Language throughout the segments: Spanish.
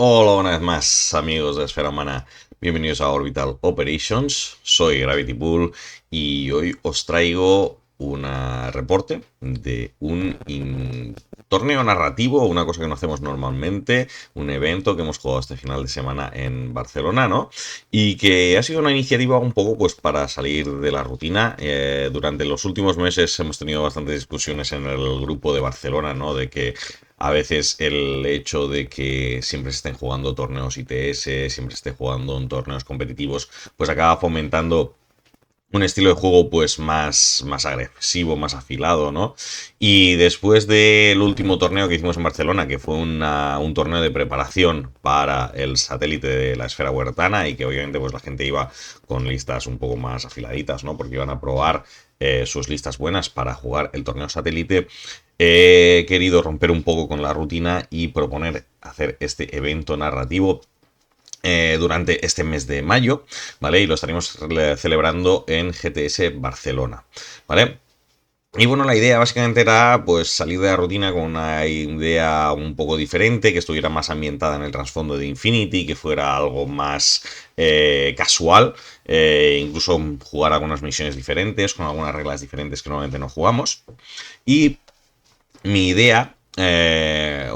Hola una vez más, amigos de Esfera Humana. Bienvenidos a Orbital Operations. Soy Gravity Pool y hoy os traigo un reporte de un torneo narrativo, una cosa que no hacemos normalmente, un evento que hemos jugado este final de semana en Barcelona, ¿no? Y que ha sido una iniciativa un poco pues para salir de la rutina. Durante los últimos meses hemos tenido bastantes discusiones en el grupo de Barcelona, ¿no? De que a veces el hecho de que siempre se estén jugando torneos ITS, siempre se esté jugando en torneos competitivos, pues acaba fomentando un estilo de juego pues más agresivo, más afilado, ¿no? Y después del último torneo que hicimos en Barcelona, que fue un torneo de preparación para el satélite de la esfera huertana y que obviamente pues la gente iba con listas un poco más afiladitas, ¿no? Porque iban a probar sus listas buenas para jugar el torneo satélite. He querido romper un poco con la rutina y proponer hacer este evento narrativo durante este mes de mayo, ¿vale? Y lo estaremos celebrando en GTS Barcelona, ¿vale? Y bueno, la idea básicamente era pues salir de la rutina con una idea un poco diferente, que estuviera más ambientada en el trasfondo de Infinity, que fuera algo más casual, incluso jugar algunas misiones diferentes, con algunas reglas diferentes que normalmente no jugamos. Y mi idea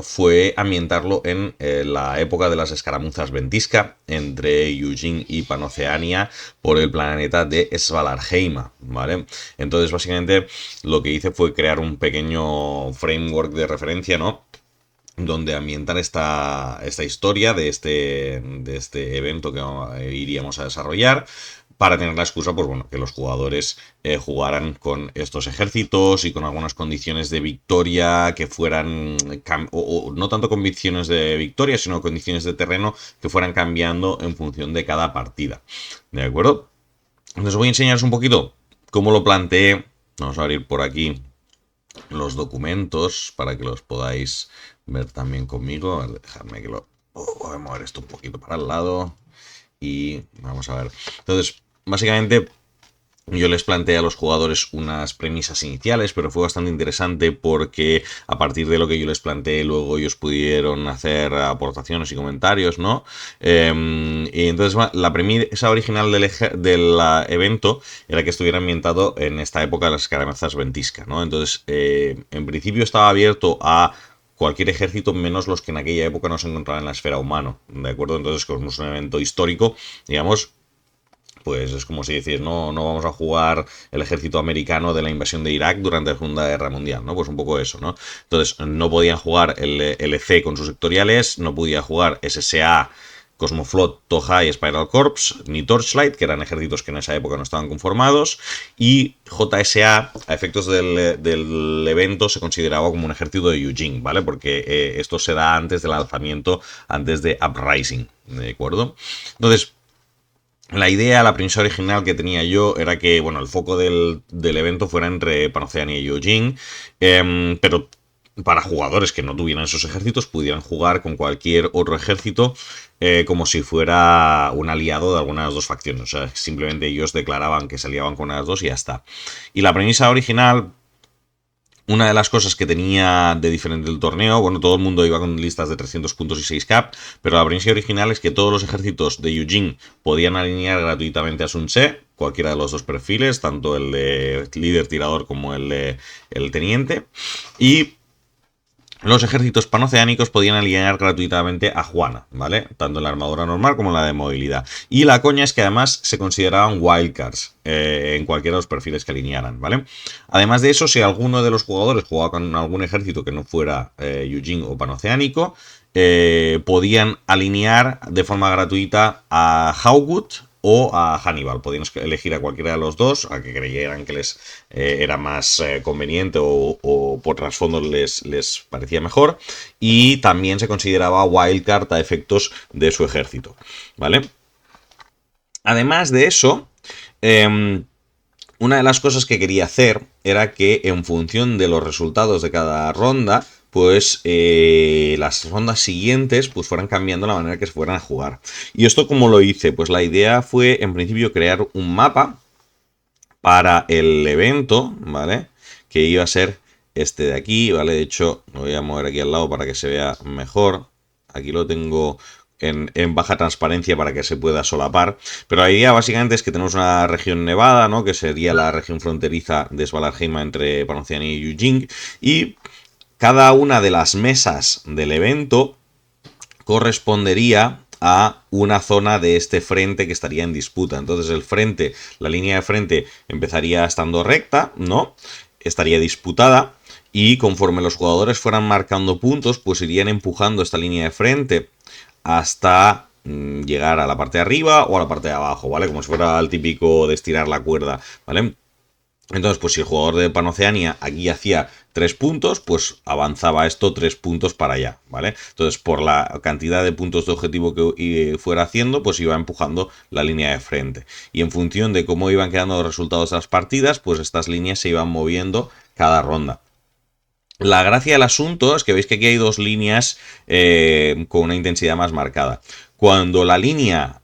fue ambientarlo en la época de las escaramuzas ventisca entre Eugene y Panoceania por el planeta de Svalarheima, ¿vale? Entonces, básicamente, lo que hice fue crear un pequeño framework de referencia, ¿no? Donde ambientar esta historia de este evento que iríamos a desarrollar para tener la excusa, pues bueno, que los jugadores jugaran con estos ejércitos y con algunas condiciones de victoria que fueran, o no tanto condiciones de victoria, sino condiciones de terreno que fueran cambiando en función de cada partida. ¿De acuerdo? Entonces voy a enseñaros un poquito cómo lo planteé. Vamos a abrir por aquí los documentos para que los podáis ver también conmigo. A ver, dejadme que lo... voy a mover esto un poquito para el lado. Y vamos a ver. Entonces, básicamente yo les planteé a los jugadores unas premisas iniciales, pero fue bastante interesante porque a partir de lo que yo les planteé, luego ellos pudieron hacer aportaciones y comentarios, ¿no? Y entonces la premisa original del evento era que estuviera ambientado en esta época de las escaramuzas ventisca, ¿no? Entonces, en principio estaba abierto a cualquier ejército menos los que en aquella época no se encontraban en la esfera humana, ¿de acuerdo? Entonces, como es un evento histórico, digamos, pues es como si decís, no vamos a jugar el ejército americano de la invasión de Irak durante la Segunda Guerra Mundial, ¿no? Pues un poco eso, ¿no? Entonces, no podían jugar el LC con sus sectoriales, no podía jugar SSA, Cosmoflot, Toha y Spiral Corps, ni Torchlight, que eran ejércitos que en esa época no estaban conformados, y JSA, a efectos del evento, se consideraba como un ejército de Eugene, ¿vale? Porque esto se da antes del alzamiento, antes de Uprising, ¿de acuerdo? Entonces, la idea, la premisa original que tenía yo era que, bueno, el foco del evento fuera entre Panoceania y Eugene, pero para jugadores que no tuvieran esos ejércitos pudieran jugar con cualquier otro ejército como si fuera un aliado de algunas de las dos facciones. O sea, simplemente ellos declaraban que se aliaban con las dos y ya está. Y la premisa original, una de las cosas que tenía de diferente el torneo, bueno, todo el mundo iba con listas de 300 puntos y 6 cap, pero la premisa original es que todos los ejércitos de Eugene podían alinear gratuitamente a Sun Tse, cualquiera de los dos perfiles, tanto el de líder tirador como el de el teniente, y los ejércitos panoceánicos podían alinear gratuitamente a Juana, ¿vale? Tanto en la armadura normal como en la de movilidad. Y la coña es que además se consideraban wildcards en cualquiera de los perfiles que alinearan, ¿vale? Además de eso, si alguno de los jugadores jugaba con algún ejército que no fuera Eugene o panoceánico, podían alinear de forma gratuita a Hawkwood o a Hannibal. Podían elegir a cualquiera de los dos, a que creyeran que les era más conveniente o por trasfondo les parecía mejor. Y también se consideraba wildcard a efectos de su ejército, ¿vale? Además de eso, una de las cosas que quería hacer era que en función de los resultados de cada ronda, pues las rondas siguientes pues fueran cambiando la manera que se fueran a jugar. ¿Y esto cómo lo hice? Pues la idea fue en principio crear un mapa para el evento, ¿vale? Que iba a ser este de aquí, ¿vale? De hecho, lo voy a mover aquí al lado para que se vea mejor. Aquí lo tengo en baja transparencia para que se pueda solapar. Pero la idea básicamente es que tenemos una región nevada, ¿no? Que sería la región fronteriza de Svalbard entre Panocéania y Yujing. Y cada una de las mesas del evento correspondería a una zona de este frente que estaría en disputa. Entonces el frente, la línea de frente empezaría estando recta, ¿no? Estaría disputada y conforme los jugadores fueran marcando puntos, pues irían empujando esta línea de frente hasta llegar a la parte de arriba o a la parte de abajo, ¿vale? Como si fuera el típico de estirar la cuerda, ¿vale? Entonces, pues si el jugador de Panocéania aquí hacía 3 puntos, pues avanzaba esto 3 puntos para allá, ¿vale? Entonces, por la cantidad de puntos de objetivo que fuera haciendo, pues iba empujando la línea de frente. Y en función de cómo iban quedando los resultados de las partidas, pues estas líneas se iban moviendo cada ronda. La gracia del asunto es que veis que aquí hay dos líneas con una intensidad más marcada. Cuando la línea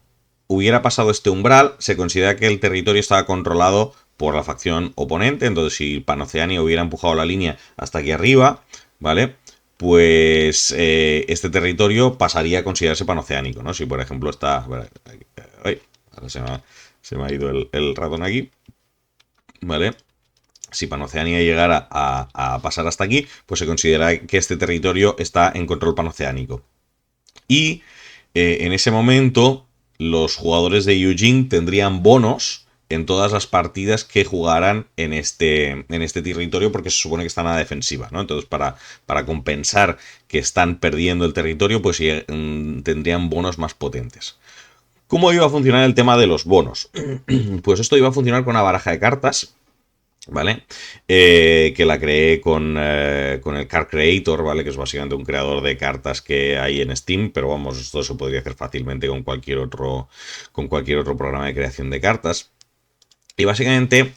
hubiera pasado este umbral, se considera que el territorio estaba controlado por la facción oponente. Entonces, si Panocéania hubiera empujado la línea hasta aquí arriba, ¿vale? Pues este territorio pasaría a considerarse panocéanico, ¿no? Si, por ejemplo, está... Ay, ahora se me ha ido el ratón aquí, ¿vale? Si Panocéania llegara a pasar hasta aquí, pues se considera que este territorio está en control panocéanico. Y en ese momento, los jugadores de Yujing tendrían bonos en todas las partidas que jugaran en este territorio, porque se supone que están a la defensiva, ¿no? Entonces, para compensar que están perdiendo el territorio, pues tendrían bonos más potentes. ¿Cómo iba a funcionar el tema de los bonos? Pues esto iba a funcionar con una baraja de cartas, ¿vale? Que la creé con el Card Creator, ¿vale? Que es básicamente un creador de cartas que hay en Steam, pero vamos, esto se podría hacer fácilmente con cualquier otro programa de creación de cartas. Y básicamente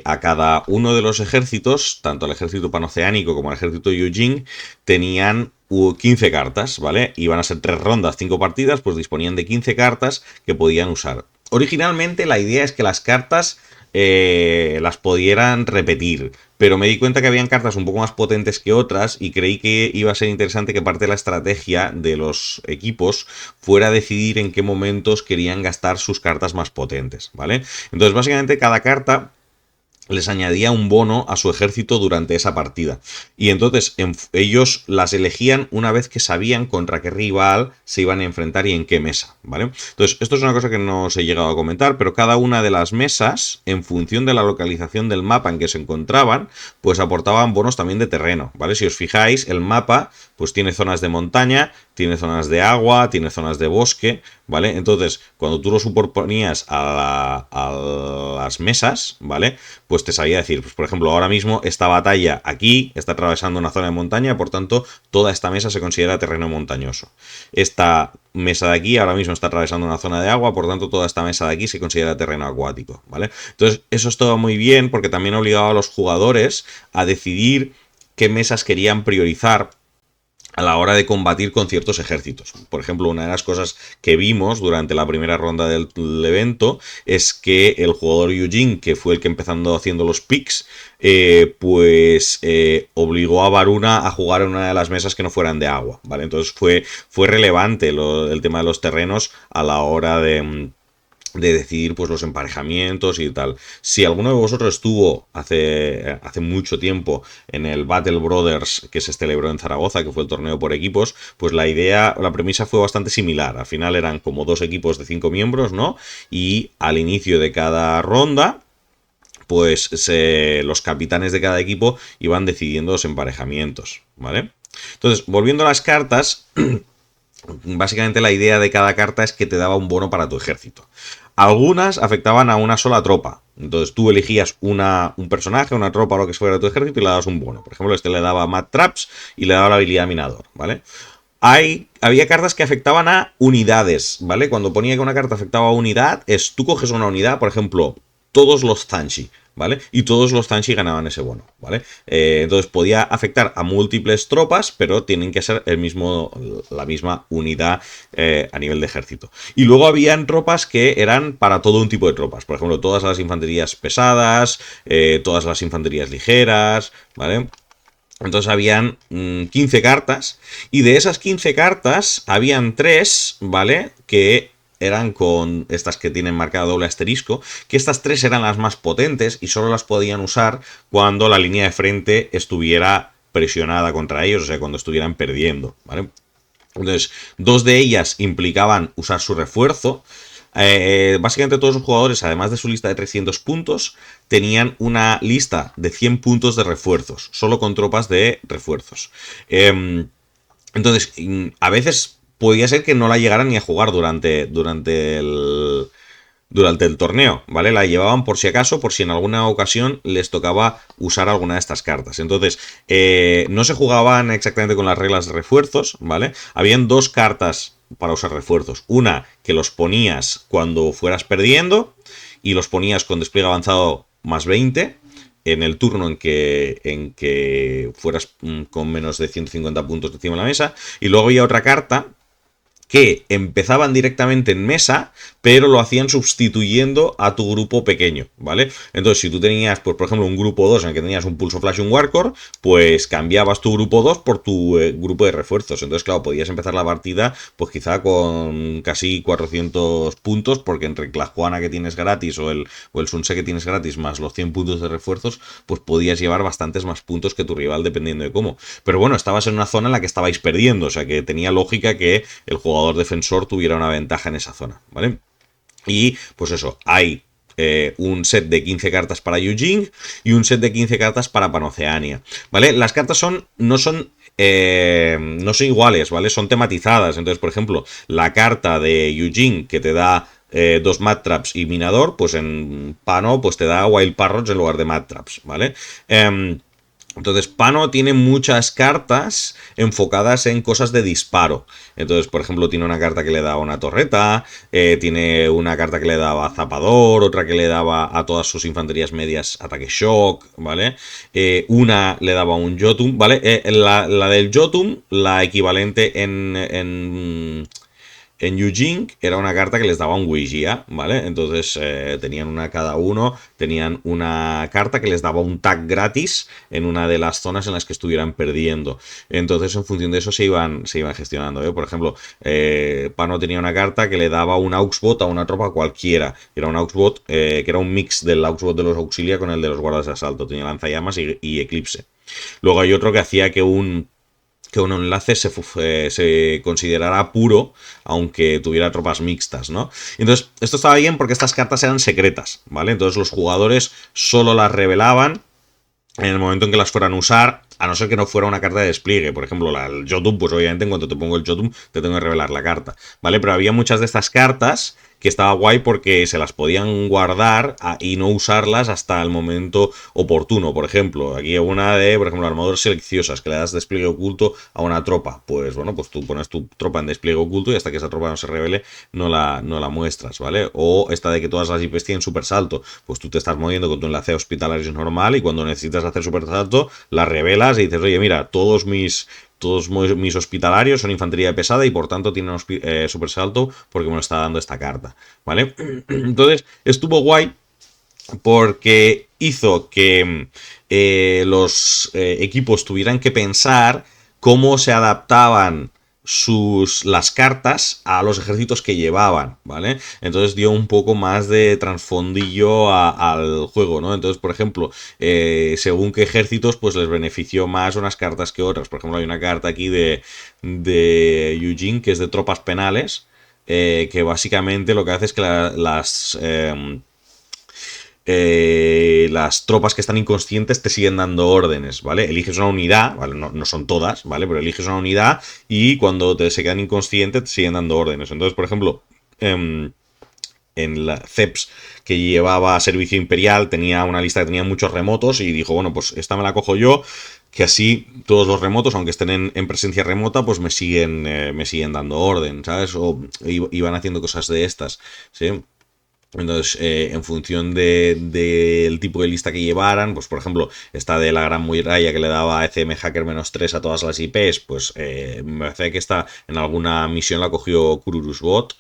a cada uno de los ejércitos, tanto el ejército panocéanico como el ejército Yujing, tenían 15 cartas, ¿vale? Iban a ser 3 rondas, 5 partidas, pues disponían de 15 cartas que podían usar. Originalmente la idea es que las cartas las pudieran repetir, pero me di cuenta que habían cartas un poco más potentes que otras y creí que iba a ser interesante que parte de la estrategia de los equipos fuera decidir en qué momentos querían gastar sus cartas más potentes, ¿vale? Entonces básicamente cada carta les añadía un bono a su ejército durante esa partida. Y entonces ellos las elegían una vez que sabían contra qué rival se iban a enfrentar y en qué mesa, ¿vale? Entonces, esto es una cosa que no os he llegado a comentar, pero cada una de las mesas, en función de la localización del mapa en que se encontraban, pues aportaban bonos también de terreno, ¿vale? Si os fijáis, el mapa pues tiene zonas de montaña, tiene zonas de agua, tiene zonas de bosque, ¿vale? Entonces, cuando tú lo superponías a las mesas, ¿vale? Pues te sabía decir, pues por ejemplo, ahora mismo esta batalla aquí está atravesando una zona de montaña, por tanto, toda esta mesa se considera terreno montañoso. Esta mesa de aquí ahora mismo está atravesando una zona de agua, por tanto, toda esta mesa de aquí se considera terreno acuático, ¿vale? Entonces, eso estaba muy bien porque también obligaba a los jugadores a decidir qué mesas querían priorizar a la hora de combatir con ciertos ejércitos. Por ejemplo, una de las cosas que vimos durante la primera ronda del evento es que el jugador Yujing, que fue el que empezando haciendo los picks, obligó a Varuna a jugar en una de las mesas que no fueran de agua, ¿vale? Entonces fue relevante el tema de los terrenos a la hora de decidir pues los emparejamientos y tal. Si alguno de vosotros estuvo hace mucho tiempo en el Battle Brothers que se celebró en Zaragoza, que fue el torneo por equipos, pues la premisa fue bastante similar. Al final eran como 2 equipos de 5 miembros, ¿no? Y al inicio de cada ronda, pues los capitanes de cada equipo iban decidiendo los emparejamientos, ¿vale? Entonces, volviendo a las cartas, básicamente la idea de cada carta es que te daba un bono para tu ejército. Algunas afectaban a una sola tropa. Entonces tú elegías un personaje, una tropa o lo que fuera de tu ejército y le dabas un bono. Por ejemplo, este le daba Mad Traps y le daba la habilidad Minador, ¿vale? Había cartas que afectaban a unidades, ¿vale? Cuando ponía que una carta afectaba a unidad, tú coges una unidad, por ejemplo, todos los Zanshi, ¿vale? Y todos los Zanshi ganaban ese bono, ¿vale? Entonces podía afectar a múltiples tropas, pero tienen que ser la misma unidad a nivel de ejército. Y luego habían tropas que eran para todo un tipo de tropas. Por ejemplo, todas las infanterías pesadas, todas las infanterías ligeras, ¿vale? Entonces habían 15 cartas y de esas 15 cartas habían 3, ¿vale? Que eran con estas que tienen marcado doble asterisco, que estas 3 eran las más potentes y solo las podían usar cuando la línea de frente estuviera presionada contra ellos, o sea, cuando estuvieran perdiendo, ¿vale? Entonces, 2 de ellas implicaban usar su refuerzo. Básicamente todos los jugadores, además de su lista de 300 puntos, tenían una lista de 100 puntos de refuerzos, solo con tropas de refuerzos. Entonces, a veces podía ser que no la llegaran ni a jugar durante el torneo, ¿vale? La llevaban por si acaso, por si en alguna ocasión les tocaba usar alguna de estas cartas. Entonces, no se jugaban exactamente con las reglas de refuerzos, ¿vale? Habían 2 cartas para usar refuerzos. Una que los ponías cuando fueras perdiendo y los ponías con despliegue avanzado más 20 en el turno en que fueras con menos de 150 puntos encima de la mesa. Y luego había otra carta que empezaban directamente en mesa, pero lo hacían sustituyendo a tu grupo pequeño, ¿vale? Entonces, si tú tenías, pues, por ejemplo, un grupo 2 en el que tenías un Pulso Flash y un Warcore, pues cambiabas tu grupo 2 por tu grupo de refuerzos. Entonces, claro, podías empezar la partida, pues quizá con casi 400 puntos, porque entre la Juana que tienes gratis o el Sunset que tienes gratis, más los 100 puntos de refuerzos, pues podías llevar bastantes más puntos que tu rival, dependiendo de cómo. Pero bueno, estabas en una zona en la que estabais perdiendo, o sea que tenía lógica que el jugador defensor tuviera una ventaja en esa zona, ¿vale? Y pues eso, hay un set de 15 cartas para Yujing y un set de 15 cartas para Panoceania, ¿vale? Las cartas no son iguales, ¿vale? Son tematizadas. Entonces, por ejemplo, la carta de Yujing que te da 2 Mad Traps y Minador, pues en Pano pues te da Wild Parrots en lugar de Mad Traps, ¿vale? Entonces, Pano tiene muchas cartas enfocadas en cosas de disparo. Entonces, por ejemplo, tiene una carta que le daba una torreta, tiene una carta que le daba zapador, otra que le daba a todas sus infanterías medias ataque shock, ¿vale? Una le daba un Jotun, ¿vale? La del Jotun, la equivalente en Yujing era una carta que les daba un Wijia, ¿vale? Entonces tenían una cada uno, tenían una carta que les daba un tag gratis en una de las zonas en las que estuvieran perdiendo. Entonces, en función de eso se iban gestionando, ¿eh? Por ejemplo, Pano tenía una carta que le daba un Auxbot a una tropa cualquiera. Era un Auxbot que era un mix del Auxbot de los Auxilia con el de los guardas de asalto. Tenía lanzallamas y eclipse. Luego hay otro que hacía que un enlace se considerara puro, aunque tuviera tropas mixtas, ¿no? Entonces, esto estaba bien porque estas cartas eran secretas, ¿vale? Entonces los jugadores solo las revelaban en el momento en que las fueran a usar, a no ser que no fuera una carta de despliegue. Por ejemplo, el Jotun, pues obviamente en cuanto te pongo el Jotun, te tengo que revelar la carta, ¿vale? Pero había muchas de estas cartas que estaba guay porque se las podían guardar y no usarlas hasta el momento oportuno. Por ejemplo, aquí hay una de, por ejemplo, armaduras silenciosas, que le das despliegue oculto a una tropa. Pues bueno, pues tú pones tu tropa en despliegue oculto y hasta que esa tropa no se revele, no la muestras, ¿vale? O esta de que todas las IPs tienen super salto. Pues tú te estás moviendo con tu enlace hospitalario normal y cuando necesitas hacer super salto, la revelas y dices, oye, mira, todos mis hospitalarios son infantería pesada y por tanto tienen super salto porque me lo está dando esta carta, ¿vale? Entonces estuvo guay porque hizo que los equipos tuvieran que pensar cómo se adaptaban las cartas a los ejércitos que llevaban, ¿vale? Entonces dio un poco más de trasfondillo al juego, ¿no? Entonces, por ejemplo, según qué ejércitos, pues les benefició más unas cartas que otras. Por ejemplo, hay una carta aquí de Eugene que es de tropas penales, que básicamente lo que hace es que las tropas que están inconscientes te siguen dando órdenes, ¿vale? Eliges una unidad, ¿vale? No son todas, ¿vale? Pero eliges una unidad y cuando se quedan inconscientes te siguen dando órdenes. Entonces, por ejemplo, en la CEPS que llevaba servicio imperial tenía una lista que tenía muchos remotos y dijo, bueno, pues esta me la cojo yo, que así todos los remotos, aunque estén en presencia remota, pues me siguen dando orden, ¿sabes? O iban haciendo cosas de estas, ¿sí? Entonces, en función del tipo de lista que llevaran, pues por ejemplo, esta de la Gran Muralla que le daba ECM Hacker -3 a todas las IPs, pues me parece que esta en alguna misión la cogió Kururusbot,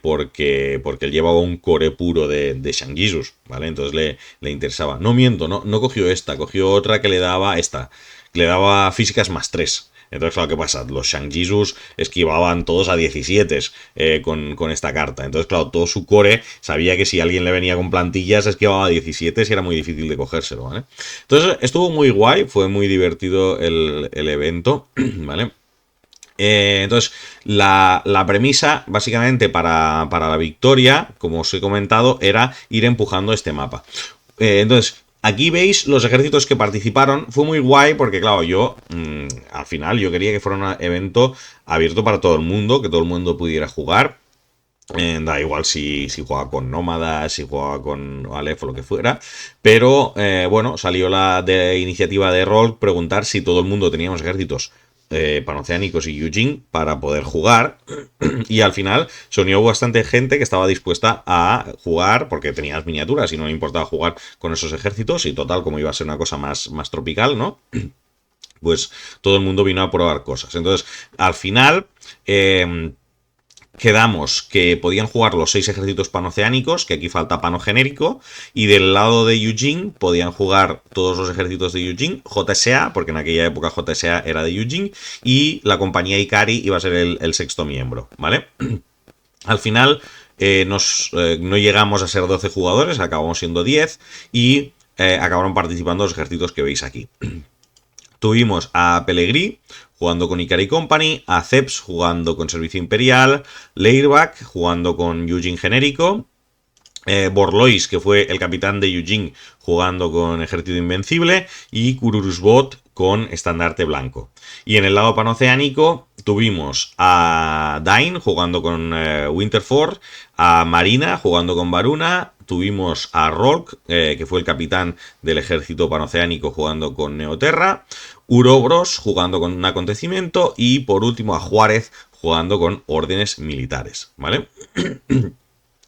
porque él llevaba un core puro de Shangisus, ¿vale? Entonces le interesaba. No miento, no cogió esta, cogió otra que le daba esta, le daba físicas +3. Entonces, claro, ¿qué pasa? Los Shang-Jesus esquivaban todos a 17 con esta carta. Entonces, claro, todo su core sabía que si alguien le venía con plantillas esquivaba a 17 y era muy difícil de cogérselo, ¿vale? Entonces, estuvo muy guay, fue muy divertido el evento, ¿vale? Entonces, la premisa, básicamente, para la victoria, como os he comentado, era ir empujando este mapa. Entonces, aquí veis los ejércitos que participaron. Fue muy guay porque, claro, yo al final yo quería que fuera un evento abierto para todo el mundo, que todo el mundo pudiera jugar. Da igual si jugaba con nómadas, si jugaba con Aleph o lo que fuera. Pero, bueno, salió la iniciativa de Roll preguntar si todo el mundo teníamos ejércitos panoceánicos y Yujin para poder jugar, y al final se unió bastante gente que estaba dispuesta a jugar porque tenía las miniaturas y no le importaba jugar con esos ejércitos, y total, como iba a ser una cosa más tropical, pues todo el mundo vino a probar cosas. Entonces, al final quedamos que podían jugar los 6 ejércitos panoceánicos, que aquí falta pano genérico, y del lado de Yujin podían jugar todos los ejércitos de Yujin, JSA, porque en aquella época JSA era de Yujin, y la compañía Ikari iba a ser el sexto miembro, ¿vale? Al final no llegamos a ser 12 jugadores, acabamos siendo 10, y acabaron participando los ejércitos que veis aquí. Tuvimos a Pellegrí jugando con Ikari Company, a Zeps jugando con Servicio Imperial, Leirbach jugando con Yujin genérico, Borlois, que fue el capitán de Yujin, jugando con Ejército Invencible, y Kururusbot con Estandarte Blanco. Y en el lado panoceánico tuvimos a Dain jugando con Winterford, a Marina jugando con Varuna, tuvimos a Rolk, que fue el capitán del ejército panoceánico, jugando con Neoterra, Urobros jugando con un acontecimiento, y por último a Juárez jugando con órdenes militares, ¿vale?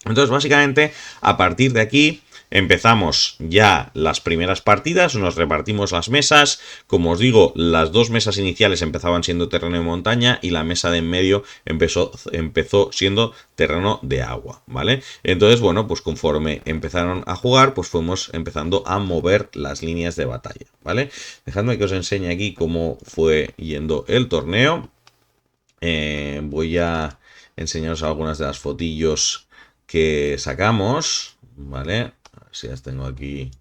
Entonces, básicamente, a partir de aquí empezamos ya las primeras partidas, nos repartimos las mesas. Como os digo, las 2 mesas iniciales empezaban siendo terreno de montaña y la mesa de en medio empezó siendo terreno de agua, ¿vale? Entonces, bueno, pues conforme empezaron a jugar, pues fuimos empezando a mover las líneas de batalla, ¿vale? Dejadme que os enseñe aquí cómo fue yendo el torneo. Voy a enseñaros algunas de las fotillos que sacamos, ¿vale? A ver si las tengo aquí.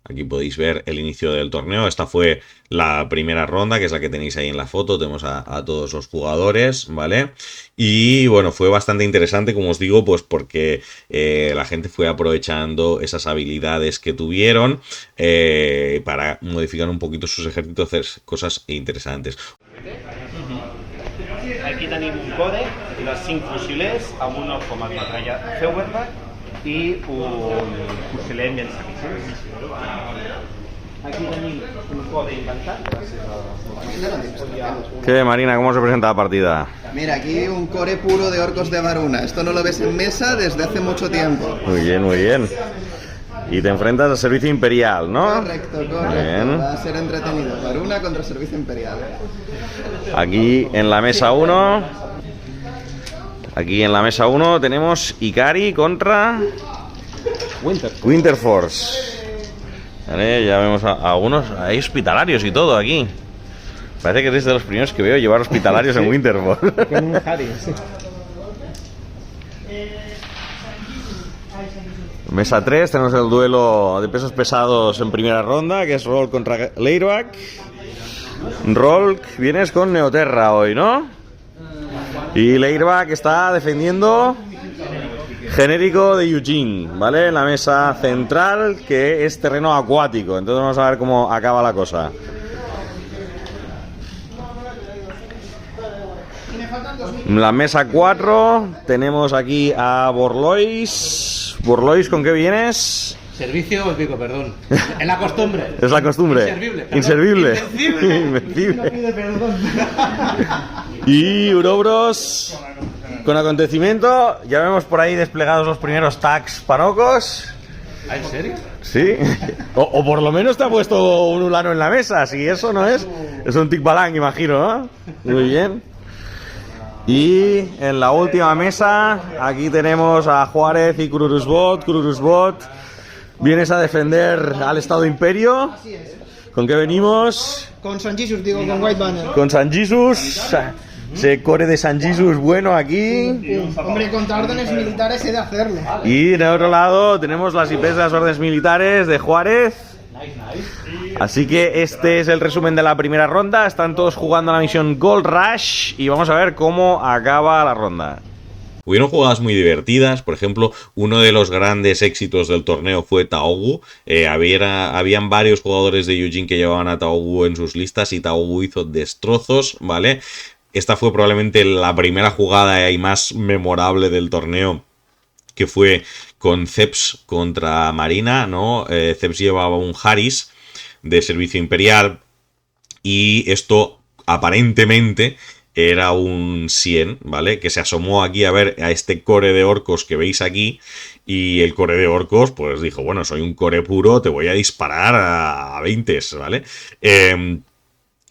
Aquí podéis ver el inicio del torneo. Esta fue la primera ronda, que es la que tenéis ahí en la foto. Tenemos a todos los jugadores, ¿vale? Y bueno, fue bastante interesante, como os digo, pues porque la gente fue aprovechando esas habilidades que tuvieron para modificar un poquito sus ejércitos, hacer cosas interesantes. Aquí tenim un code, les 5 fusilers amb un orc com a metralla Feuerbach i un fusiler llançamíssils. Aquí tenim un code inventat. ¿Qué, Marina? ¿Cómo se presenta la partida? Mira, aquí un core puro de orcos de Varuna. Esto no lo ves en mesa desde hace mucho tiempo. Muy bien, muy bien. Y te enfrentas a Servicio Imperial, ¿no? Correcto. Bien. Va a ser entretenido. Varuna contra Servicio Imperial. Aquí en la mesa 1. Aquí en la mesa 1 tenemos Ikari contra Winterforce. Vale, ya vemos a algunos. Hay hospitalarios y todo aquí. Parece que eres de los primeros que veo llevar hospitalarios en Winterforce. Con un Harry, sí. Mesa 3, tenemos el duelo de pesos pesados en primera ronda, que es Rolk contra Leirbach. Rolk, vienes con Neoterra hoy, ¿no? Y Leirbach está defendiendo genérico de Yujin, ¿vale? En la mesa central, que es terreno acuático. Entonces vamos a ver cómo acaba la cosa. En la mesa 4 tenemos aquí a Borlois. Borlois, ¿con qué vienes? Servicio o pico, perdón. Es la costumbre. Es la costumbre. Inservible. Inservible. Invencible. Y Urobros con acontecimiento. Ya vemos por ahí desplegados los primeros tags panocos. ¿En serio? Sí. O por lo menos te ha puesto un ulano en la mesa. Si eso no es un tic-balang, imagino, ¿no? Muy bien. Y en la última mesa, aquí tenemos a Juárez y Kururusbot. Kururusbot Vienes a defender al Estado Imperio. Así es. ¿Con qué venimos? Con San Jesus, digo, con White Banner. Con San Jesus. Ese core de San Jesus bueno aquí. Hombre, contra órdenes militares he de hacerlo. Y en el otro lado tenemos las IPs de las órdenes militares de Juárez. Así que este es el resumen de la primera ronda. Están todos jugando la misión Gold Rush y vamos a ver cómo acaba la ronda. Hubieron jugadas muy divertidas, por ejemplo, uno de los grandes éxitos del torneo fue Taogu. Habían varios jugadores de Eugene que llevaban a Taogu en sus listas y Taogu hizo destrozos, ¿vale? Esta fue probablemente la primera jugada y más memorable del torneo, que fue con Zeps contra Marina, ¿no? Zeps llevaba un Harris de servicio imperial y esto aparentemente era un 100, ¿vale? Que se asomó aquí a ver a este core de orcos que veis aquí y el core de orcos pues dijo, bueno, soy un core puro, te voy a disparar a 20, ¿vale?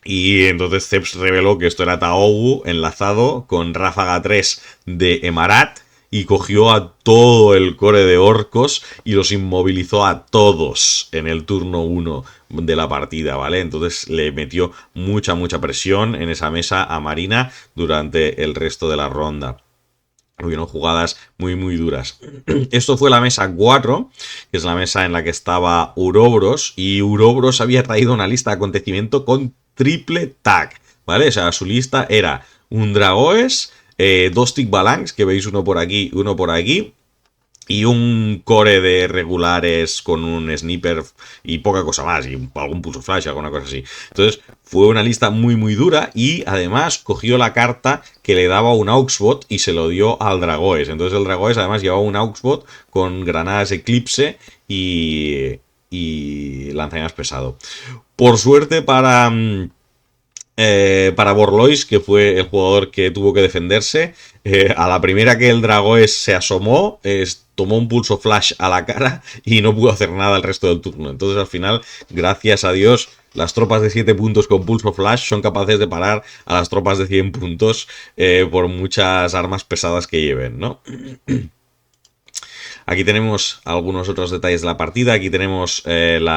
Y entonces Zeps reveló que esto era Taogu enlazado con Ráfaga 3 de Emarat y cogió a todo el core de orcos y los inmovilizó a todos en el turno 1 de la partida, ¿vale? Entonces le metió mucha presión en esa mesa a Marina durante el resto de la ronda. Hubieron jugadas muy duras. Esto fue la mesa 4, que es la mesa en la que estaba Urobros, y Urobros había traído una lista de acontecimiento con triple tag, ¿vale? O sea, su lista era un Dragoes, 2 Tick Balanx, que veis uno por aquí, uno por aquí, y un core de regulares con un sniper y poca cosa más, y algún pulso flash, alguna cosa así. Entonces fue una lista muy dura y además cogió la carta que le daba un Auxbot y se lo dio al Dragoes. Entonces el Dragoes además llevaba un Auxbot con granadas Eclipse y lanzallamas pesado. Por suerte para Borlois, que fue el jugador que tuvo que defenderse, a la primera que el Dragoes se asomó, tomó un pulso flash a la cara y no pudo hacer nada el resto del turno. Entonces al final, gracias a Dios, las tropas de 7 puntos con pulso flash son capaces de parar a las tropas de 100 puntos por muchas armas pesadas que lleven, ¿no? Aquí tenemos algunos otros detalles de la partida. Aquí tenemos el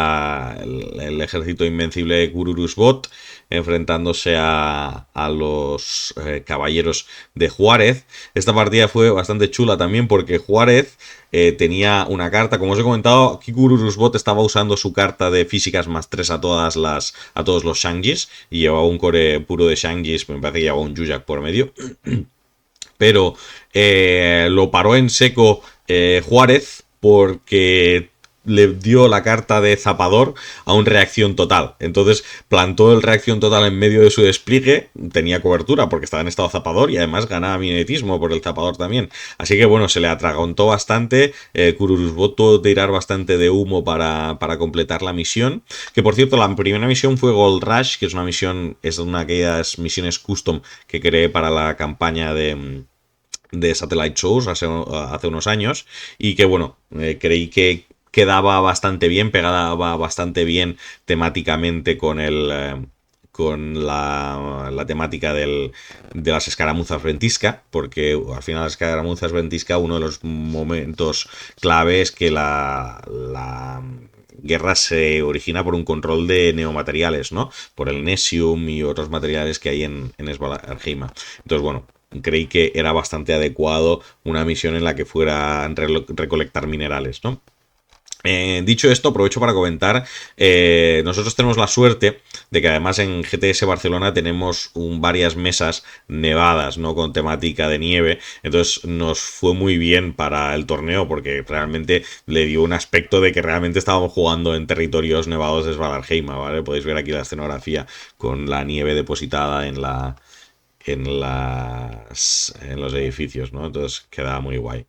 ejército invencible de Kururus-Bot enfrentándose a los caballeros de Juárez. Esta partida fue bastante chula también porque Juárez tenía una carta. Como os he comentado, aquí Kururus-Bot estaba usando su carta de físicas +3 a todos los Shangjis y llevaba un core puro de Shangjis. Me parece que llevaba un Yujak por medio. Pero lo paró en seco Juárez porque le dio la carta de zapador a un reacción total. Entonces plantó el reacción total en medio de su despliegue. Tenía cobertura porque estaba en estado zapador y además ganaba mimetismo por el zapador también. Así que bueno, se le atragantó bastante. Kururus-Bot tuvo que tirar bastante de humo para completar la misión. Que por cierto, la primera misión fue Gold Rush, que es una de aquellas misiones custom que creé para la campaña de Satellite Shows hace unos años. Y que bueno, creí que quedaba bastante bien, pegaba bastante bien temáticamente con la temática de las escaramuzas ventisca, porque al final las escaramuzas ventisca, uno de los momentos clave es que la guerra se origina por un control de neomateriales, ¿no? Por el Nesium y otros materiales que hay en Svalbard. Entonces, bueno, creí que era bastante adecuado una misión en la que fuera a recolectar minerales, ¿no? Dicho esto, aprovecho para comentar, nosotros tenemos la suerte de que además en GTS Barcelona tenemos varias mesas nevadas, ¿no? Con temática de nieve, entonces nos fue muy bien para el torneo porque realmente le dio un aspecto de que realmente estábamos jugando en territorios nevados de Svalbard, ¿vale? Podéis ver aquí la escenografía con la nieve depositada en los edificios, ¿no? Entonces queda muy guay.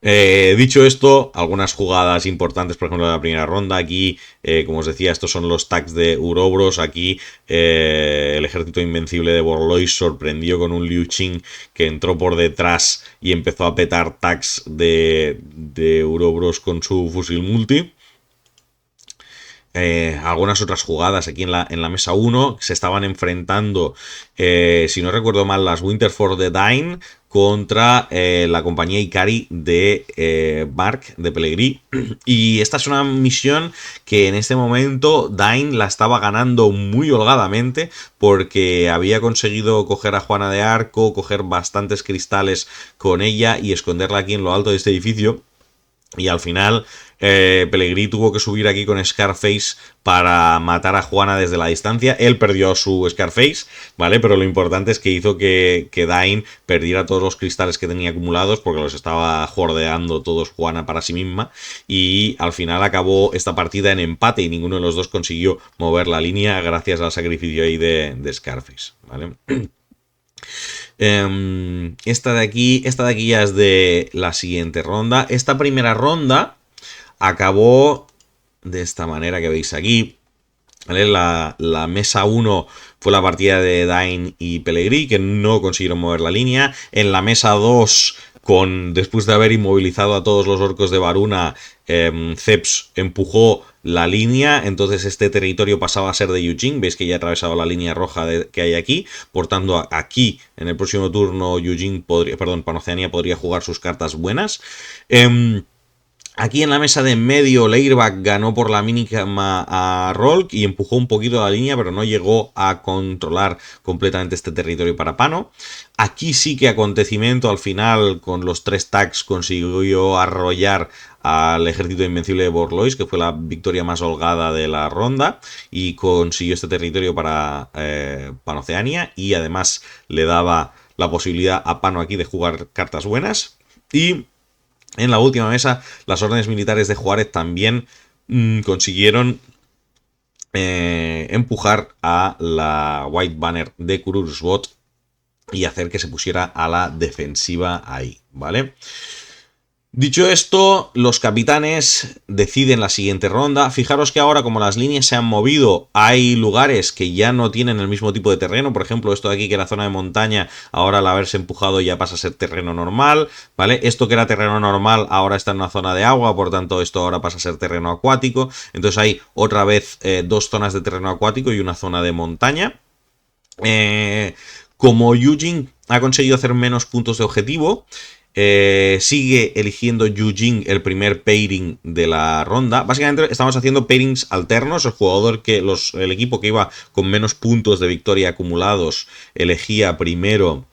Dicho esto, algunas jugadas importantes, por ejemplo, de la primera ronda. Aquí, como os decía, estos son los tags de Urobros. Aquí el ejército invencible de Borlois sorprendió con un Liu Qing que entró por detrás y empezó a petar tags de Urobros con su fusil multi. algunas otras jugadas aquí en la mesa 1. Se estaban enfrentando, si no recuerdo mal, las Winter for the Dine contra la compañía Ikari de Mark de Pellegrí. Y esta es una misión que en este momento Dine la estaba ganando muy holgadamente, porque había conseguido coger a Juana de Arco, coger bastantes cristales con ella y esconderla aquí en lo alto de este edificio. Y al final Pellegrí tuvo que subir aquí con Scarface para matar a Juana desde la distancia. Él perdió su Scarface, ¿vale? Pero lo importante es que hizo que Dain perdiera todos los cristales que tenía acumulados, porque los estaba jordeando todos Juana para sí misma. Y al final acabó esta partida en empate y ninguno de los dos consiguió mover la línea gracias al sacrificio ahí de Scarface, ¿vale? Esta de aquí ya es de la siguiente ronda. Esta primera ronda acabó de esta manera que veis aquí, ¿vale? La mesa 1 fue la partida de Dain y Pellegrí, que no consiguieron mover la línea. En la mesa 2, después de haber inmovilizado a todos los orcos de Varuna, Ceps empujó la línea, entonces este territorio pasaba a ser de Yujin. Veis que ya ha atravesado la línea roja que hay aquí. Por tanto, aquí en el próximo turno Pan-Oceania podría jugar sus cartas buenas. Aquí en la mesa de en medio, Leirbach ganó por la mínima a Rolk y empujó un poquito la línea, pero no llegó a controlar completamente este territorio para Pano. Aquí sí que acontecimiento, al final con los 3 tags consiguió arrollar al ejército invencible de Borlois, que fue la victoria más holgada de la ronda, y consiguió este territorio para Pan-Oceania, y además le daba la posibilidad a Pano aquí de jugar cartas buenas. Y en la última mesa, las órdenes militares de Juárez también consiguieron empujar a la White Banner de Kururusbot y hacer que se pusiera a la defensiva ahí, ¿vale? Dicho esto, los capitanes deciden la siguiente ronda. Fijaros que ahora, como las líneas se han movido, hay lugares que ya no tienen el mismo tipo de terreno. Por ejemplo, esto de aquí, que era zona de montaña, ahora al haberse empujado ya pasa a ser terreno normal, ¿vale? Esto que era terreno normal ahora está en una zona de agua, por tanto esto ahora pasa a ser terreno acuático. Entonces hay otra vez 2 zonas de terreno acuático y una zona de montaña. Como Yujin ha conseguido hacer menos puntos de objetivo, sigue eligiendo Yujin el primer pairing de la ronda. Básicamente estamos haciendo pairings alternos. El equipo que iba con menos puntos de victoria acumulados elegía primero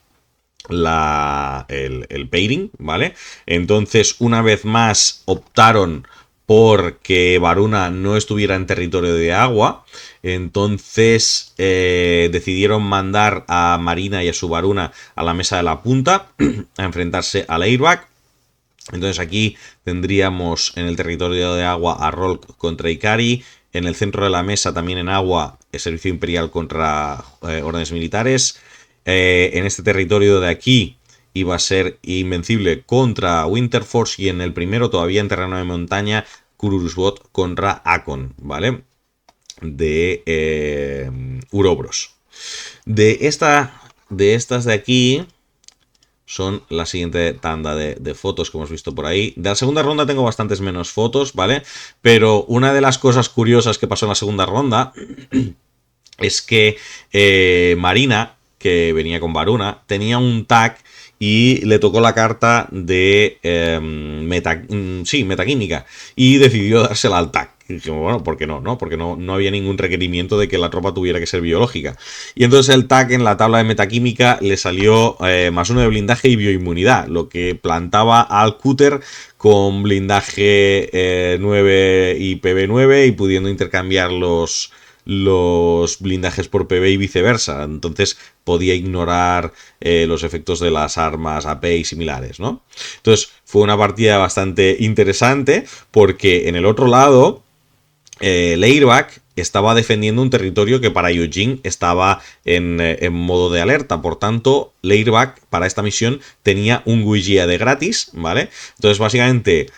el pairing, ¿vale? Entonces, una vez más optaron porque Varuna no estuviera en territorio de agua. Entonces decidieron mandar a Marina y a su Varuna a la mesa de la punta a enfrentarse a Leirbach. Entonces aquí tendríamos en el territorio de agua a Rolk contra Ikari. En el centro de la mesa, también en agua, el servicio imperial contra órdenes militares. En este territorio de aquí iba a ser Invencible contra Winterforce, y en el primero, todavía en terreno de montaña, Kururusbot contra Akon, ¿vale? De Urobros. De estas de aquí son la siguiente tanda de fotos que hemos visto por ahí. De la segunda ronda tengo bastantes menos fotos, ¿vale? Pero una de las cosas curiosas que pasó en la segunda ronda es que Marina, que venía con Varuna, tenía un tag y le tocó la carta de metaquímica, y decidió dársela al tag. Y dijimos, bueno, ¿por qué no? ¿No? Porque no había ningún requerimiento de que la tropa tuviera que ser biológica. Y entonces el tag en la tabla de metaquímica le salió +1 de blindaje y bioinmunidad, lo que plantaba al Cúter con blindaje 9 y PB 9 y pudiendo intercambiar los blindajes por PB y viceversa. Entonces podía ignorar los efectos de las armas AP y similares, ¿no? Entonces fue una partida bastante interesante, porque en el otro lado Leirbach estaba defendiendo un territorio que para Yujin estaba en modo de alerta. Por tanto, Leirbach para esta misión tenía un Guijia de gratis, ¿vale? Entonces básicamente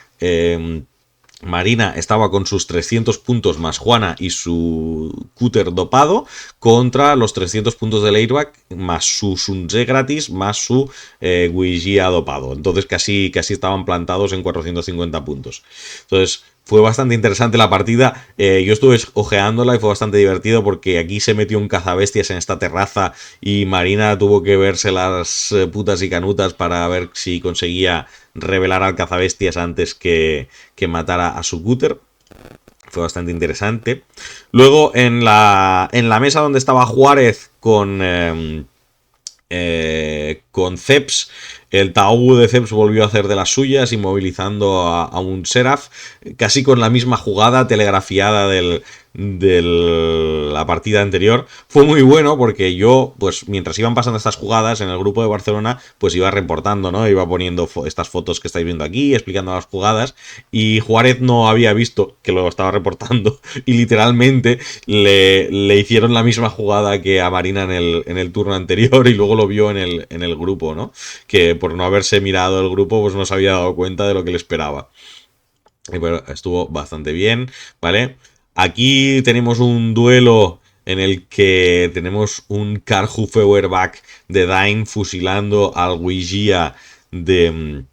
Marina estaba con sus 300 puntos más Juana y su Cúter dopado contra los 300 puntos de Leirbach más su Sunze gratis más su Guijia dopado. Entonces casi estaban plantados en 450 puntos. Entonces Fue bastante interesante la partida. Yo estuve ojeándola y fue bastante divertido porque aquí se metió un cazabestias en esta terraza y Marina tuvo que verse las putas y canutas para ver si conseguía revelar al cazabestias antes que matara a su cúter. Fue bastante interesante. Luego en la mesa donde estaba Juárez con Ceps, el Taogu de Ceps volvió a hacer de las suyas, inmovilizando a un Seraph, casi con la misma jugada telegrafiada de la partida anterior. Fue muy bueno porque yo, pues mientras iban pasando estas jugadas en el grupo de Barcelona, pues iba reportando, ¿no? Iba poniendo estas fotos que estáis viendo aquí, explicando las jugadas, y Juárez no había visto que lo estaba reportando y literalmente le hicieron la misma jugada que a Marina en el turno anterior y luego lo vio en el grupo, ¿no? Que por no haberse mirado el grupo, pues no se había dado cuenta de lo que le esperaba. Y bueno, estuvo bastante bien, ¿vale? Aquí tenemos un duelo en el que tenemos un Karhu Feuerbach de Dain fusilando al Wigia de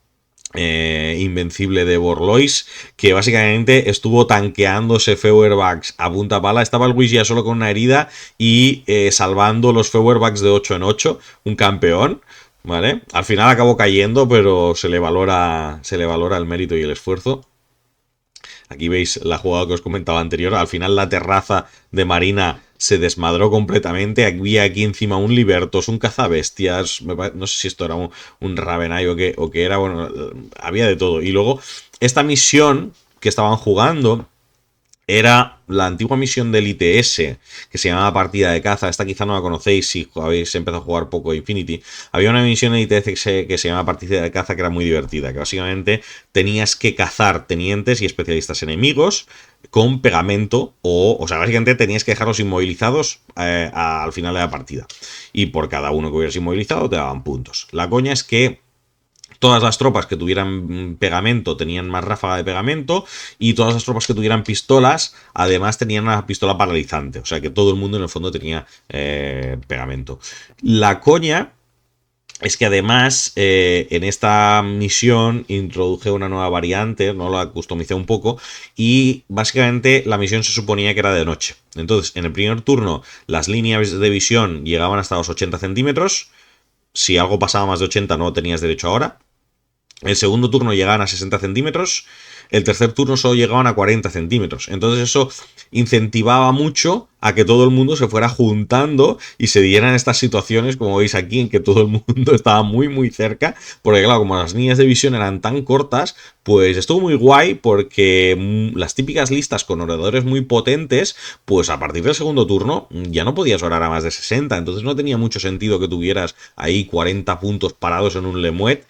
Invencible de Borlois, que básicamente estuvo tanqueándose Feuerbachs a punta pala. Estaba el Wigia solo con una herida y salvando los Feuerbachs de 8 en 8, un campeón. ¿Vale? Al final acabó cayendo, pero se le valora el mérito y el esfuerzo. Aquí veis la jugada que os comentaba anterior. Al final la terraza de Marina se desmadró completamente. Había aquí encima un Libertos, un cazabestias. No sé si esto era un Ravenai o qué era. Bueno, había de todo. Y luego esta misión que estaban jugando era la antigua misión del ITS, que se llamaba Partida de Caza. Esta quizá no la conocéis si habéis empezado a jugar poco Infinity. Había una misión en ITS que se llamaba Partida de Caza, que era muy divertida, que básicamente tenías que cazar tenientes y especialistas enemigos con pegamento, o sea, básicamente tenías que dejarlos inmovilizados al final de la partida. Y por cada uno que hubieras inmovilizado te daban puntos. La coña es que todas las tropas que tuvieran pegamento tenían más ráfaga de pegamento, y todas las tropas que tuvieran pistolas además tenían una pistola paralizante. O sea que todo el mundo en el fondo tenía pegamento. La coña es que además en esta misión introduje una nueva variante, no la customicé un poco, y básicamente la misión se suponía que era de noche. Entonces en el primer turno las líneas de visión llegaban hasta los 80 centímetros. Si algo pasaba más de 80 no tenías derecho ahora. El segundo turno llegaban a 60 centímetros. El tercer turno solo llegaban a 40 centímetros. Entonces eso incentivaba mucho a que todo el mundo se fuera juntando y se dieran estas situaciones, como veis aquí, en que todo el mundo estaba muy muy cerca, porque claro, como las líneas de visión eran tan cortas, pues estuvo muy guay, porque las típicas listas con oradores muy potentes, pues a partir del segundo turno ya no podías orar a más de 60, entonces no tenía mucho sentido que tuvieras ahí 40 puntos parados en un Lemuet,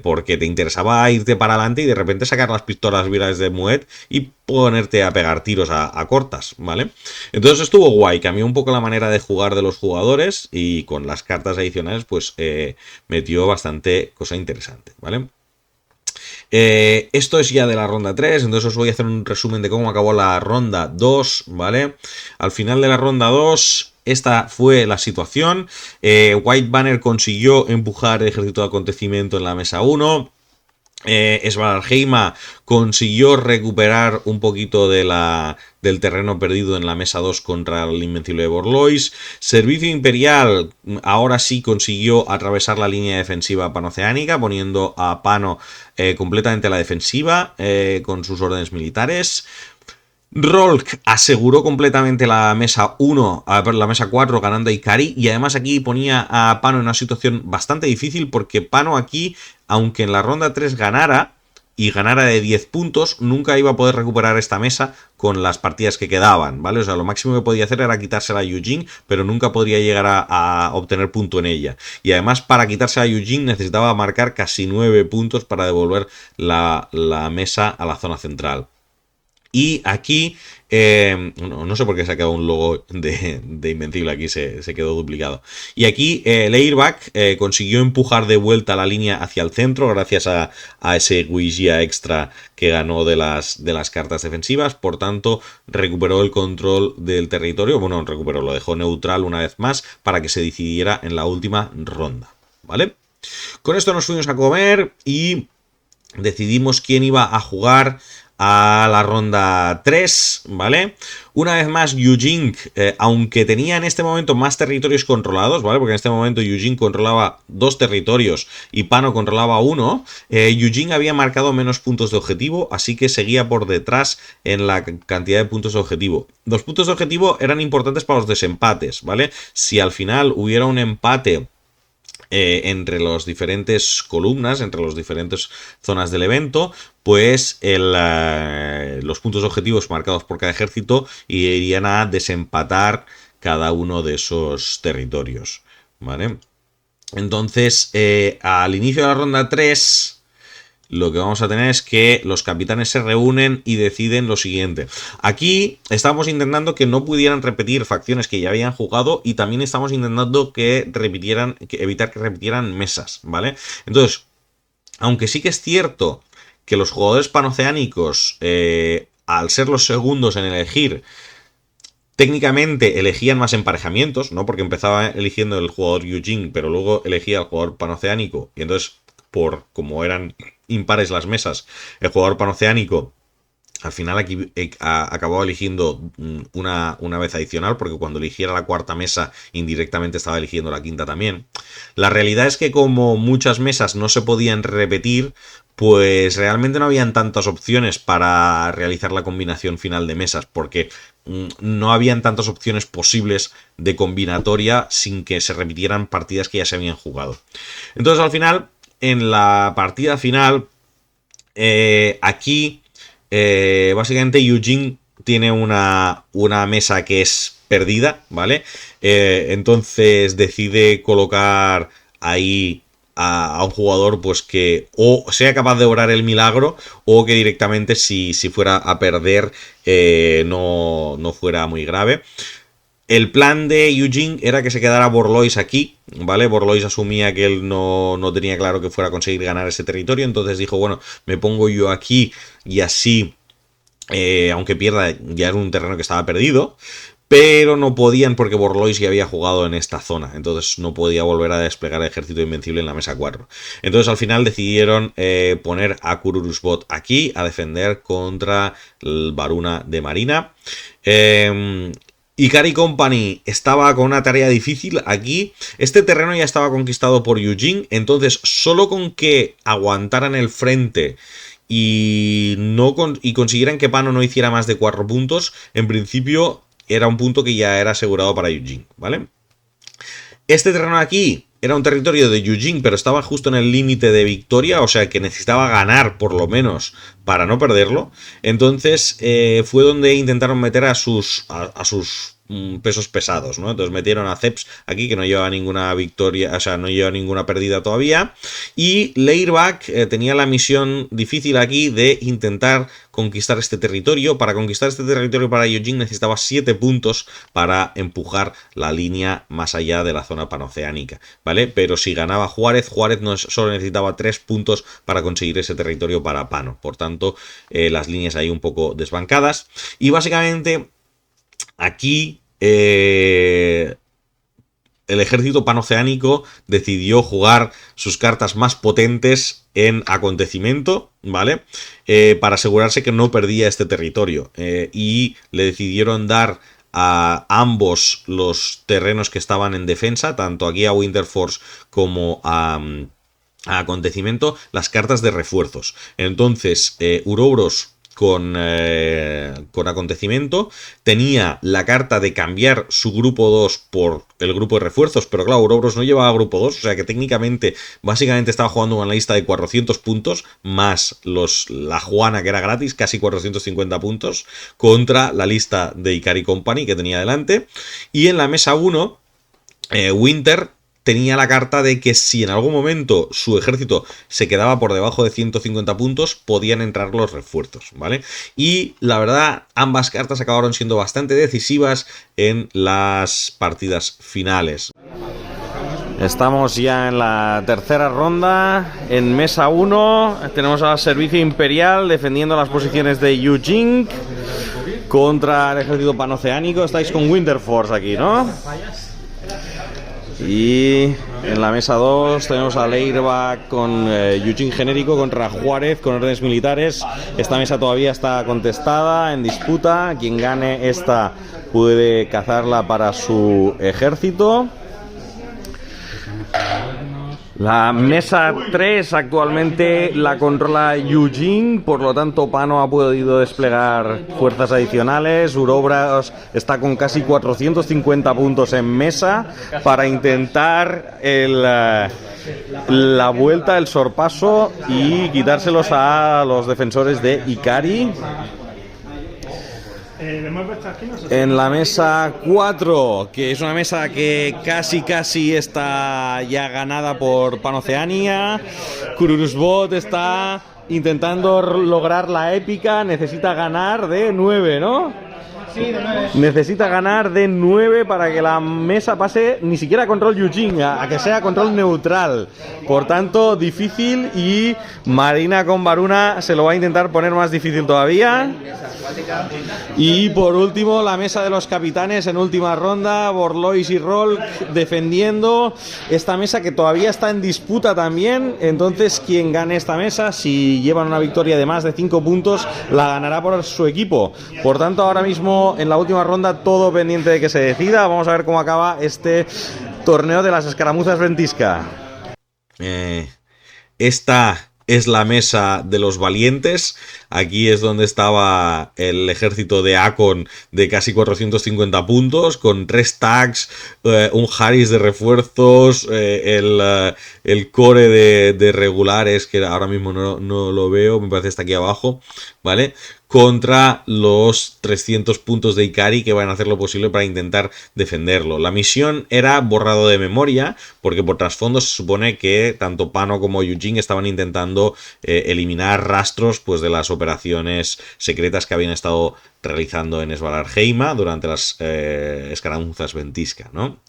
porque te interesaba irte para adelante y de repente sacar las pistolas virales de Moet y ponerte a pegar tiros a cortas, ¿vale? Entonces estuvo guay, cambió un poco la manera de jugar de los jugadores y con las cartas adicionales pues metió bastante cosa interesante, ¿vale? Esto es ya de la ronda 3, entonces os voy a hacer un resumen de cómo acabó la ronda 2, ¿vale? Al final de la ronda 2, esta fue la situación. White Banner consiguió empujar el ejército de acontecimiento en la mesa 1. Svaralheima consiguió recuperar un poquito del terreno perdido en la mesa 2 contra el Invencible de Borlois. Servicio Imperial ahora sí consiguió atravesar la línea defensiva panoceánica, poniendo a Pano completamente a la defensiva con sus órdenes militares. Rolk aseguró completamente la mesa 1, la mesa 4 ganando a Ikari, y además aquí ponía a Pano en una situación bastante difícil porque Pano aquí, aunque en la ronda 3 ganara y ganara de 10 puntos, nunca iba a poder recuperar esta mesa con las partidas que quedaban, ¿vale? O sea, lo máximo que podía hacer era quitársela a Eugene, pero nunca podría llegar a obtener punto en ella. Y además para quitarse a Eugene necesitaba marcar casi 9 puntos para devolver la mesa a la zona central. Y aquí, no sé por qué se ha quedado un logo de Invencible, aquí se quedó duplicado. Y aquí Leirbach consiguió empujar de vuelta la línea hacia el centro gracias a ese Wigia extra que ganó de las cartas defensivas. Por tanto, recuperó el control del territorio. Bueno, recuperó, lo dejó neutral una vez más para que se decidiera en la última ronda, ¿vale? Con esto nos fuimos a comer y decidimos quién iba a jugar a la ronda 3, ¿vale? Una vez más, Yujing, aunque tenía en este momento más territorios controlados, ¿vale? Porque en este momento Yujing controlaba 2 territorios y Pano controlaba 1, Yujing había marcado menos puntos de objetivo, así que seguía por detrás en la cantidad de puntos de objetivo. Los puntos de objetivo eran importantes para los desempates, ¿vale? Si al final hubiera un empate entre las diferentes columnas, entre las diferentes zonas del evento, pues los puntos objetivos marcados por cada ejército irían a desempatar cada uno de esos territorios, ¿vale? Entonces, al inicio de la ronda 3... lo que vamos a tener es que los capitanes se reúnen y deciden lo siguiente. Aquí estamos intentando que no pudieran repetir facciones que ya habían jugado y también estamos intentando evitar que repitieran mesas, ¿vale? Entonces, aunque sí que es cierto que los jugadores panoceánicos, al ser los segundos en elegir, técnicamente elegían más emparejamientos, ¿no? Porque empezaba eligiendo el jugador Yujing, pero luego elegía al jugador panoceánico y entonces, como eran impares las mesas, el jugador panoceánico al final aquí acabó eligiendo una vez adicional, porque cuando eligiera la cuarta mesa indirectamente estaba eligiendo la quinta también. La realidad es que como muchas mesas no se podían repetir, pues realmente no habían tantas opciones para realizar la combinación final de mesas, porque no habían tantas opciones posibles de combinatoria sin que se repitieran partidas que ya se habían jugado. Entonces al final, en la partida final, aquí básicamente Yujing tiene una mesa que es perdida, ¿vale? Entonces decide colocar ahí a un jugador pues que o sea capaz de obrar el milagro o que directamente si fuera a perder no fuera muy grave. El plan de Yujing era que se quedara Borlois aquí, ¿vale? Borlois asumía que él no tenía claro que fuera a conseguir ganar ese territorio, entonces dijo, bueno, me pongo yo aquí y así, aunque pierda, ya era un terreno que estaba perdido, pero no podían porque Borlois ya había jugado en esta zona, entonces no podía volver a desplegar el ejército invencible en la mesa 4. Entonces al final decidieron poner a Kururuzbot aquí a defender contra el Varuna de Marina. Ikari Company estaba con una tarea difícil aquí. Este terreno ya estaba conquistado por Yujing, entonces solo con que aguantaran el frente y consiguieran que Pano no hiciera más de 4 puntos, en principio era un punto que ya era asegurado para Yujing, ¿vale? Este terreno aquí era un territorio de Yujing, pero estaba justo en el límite de victoria, o sea que necesitaba ganar por lo menos para no perderlo. Entonces fue donde intentaron meter a sus pesos pesados, ¿no? Entonces metieron a Zeps aquí, que no lleva ninguna victoria, o sea, no lleva ninguna pérdida todavía. Y Leirbach tenía la misión difícil aquí de intentar conquistar este territorio. Para conquistar este territorio para Yujing necesitaba 7 puntos para empujar la línea más allá de la zona panoceánica, ¿vale? Pero si ganaba Juárez solo necesitaba 3 puntos para conseguir ese territorio para Pano. Por tanto, las líneas ahí un poco desbancadas. Y básicamente aquí el ejército panoceánico decidió jugar sus cartas más potentes en acontecimiento, ¿vale? Para asegurarse que no perdía este territorio. Y le decidieron dar a ambos los terrenos que estaban en defensa, tanto aquí a Winterforce como a acontecimiento, las cartas de refuerzos. Entonces, Uroboros con acontecimiento tenía la carta de cambiar su grupo 2 por el grupo de refuerzos, pero claro, Uroboros no llevaba grupo 2, o sea que técnicamente básicamente estaba jugando una lista de 400 puntos más la Juana, que era gratis, casi 450 puntos, contra la lista de Ikari Company que tenía delante. Y en la mesa 1 Winter tenía la carta de que si en algún momento su ejército se quedaba por debajo de 150 puntos, podían entrar los refuerzos, ¿vale? Y la verdad, ambas cartas acabaron siendo bastante decisivas en las partidas finales. Estamos ya en la tercera ronda. En mesa 1 tenemos al Servicio Imperial defendiendo las posiciones de Yujing contra el ejército panoceánico. Estáis con Winterforce aquí, ¿no? Y en la mesa 2 tenemos a Leirbach con Eugene genérico contra Juárez con órdenes militares. Esta mesa todavía está contestada, en disputa. Quien gane esta puede cazarla para su ejército. La mesa 3 actualmente la controla Eugene, por lo tanto Pano ha podido desplegar fuerzas adicionales. Urobras está con casi 450 puntos en mesa para intentar la vuelta, el sorpaso y quitárselos a los defensores de Ikari. En la mesa 4, que es una mesa que casi está ya ganada por Panoceania, Kururusbot está intentando lograr la épica, necesita ganar de 9, ¿no? Sí, de 9. Necesita ganar de 9 para que la mesa pase ni siquiera a control Eugene, a que sea control neutral. Por tanto, difícil, y Marina con Varuna se lo va a intentar poner más difícil todavía. Y por último, la mesa de los capitanes en última ronda, Borlois y Rolk defendiendo esta mesa que todavía está en disputa también. Entonces, quien gane esta mesa, si llevan una victoria de más de 5 puntos, la ganará por su equipo. Por tanto, ahora mismo en la última ronda, todo pendiente de que se decida. Vamos a ver cómo acaba este torneo de las escaramuzas Ventisca. Esta es la mesa de los valientes. Aquí es donde estaba el ejército de Akon de casi 450 puntos, con 3 tags, un Harris de refuerzos, el core de regulares, que ahora mismo no lo veo, me parece está aquí abajo, ¿vale? Contra los 300 puntos de Ikari, que van a hacer lo posible para intentar defenderlo. La misión era borrado de memoria, porque por trasfondo se supone que tanto Pano como Eugene estaban intentando eliminar rastros, pues, de las operaciones secretas que habían estado realizando en Svalarheima durante las escaramuzas Ventisca, ¿no?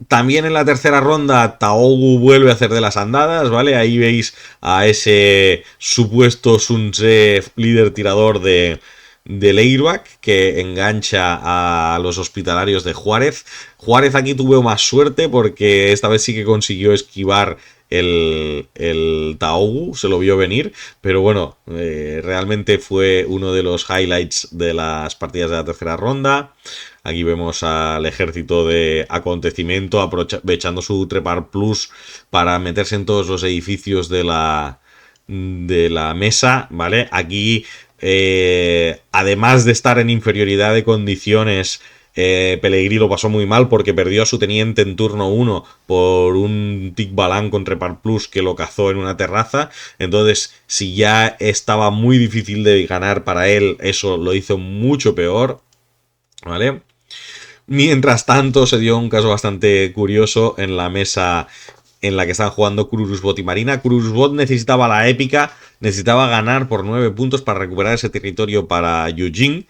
También en la tercera ronda Taogu vuelve a hacer de las andadas, ¿vale? Ahí veis a ese supuesto Sun Tse líder tirador de Leirbach, que engancha a los hospitalarios de Juárez. Juárez aquí tuvo más suerte porque esta vez sí que consiguió esquivar el Taogu, se lo vio venir, pero bueno, realmente fue uno de los highlights de las partidas de la tercera ronda. Aquí vemos al ejército de acontecimiento aprovechando su trepar plus para meterse en todos los edificios de la mesa, ¿vale? Aquí, además de estar en inferioridad de condiciones, Pellegrini lo pasó muy mal porque perdió a su teniente en turno 1 por un Tic Balan con Trepar Plus que lo cazó en una terraza. Entonces, si ya estaba muy difícil de ganar para él, eso lo hizo mucho peor, ¿vale? Mientras tanto, se dio un caso bastante curioso en la mesa en la que estaban jugando Kururusbot y Marina. Kururusbot necesitaba la épica, necesitaba ganar por 9 puntos para recuperar ese territorio para Eugene.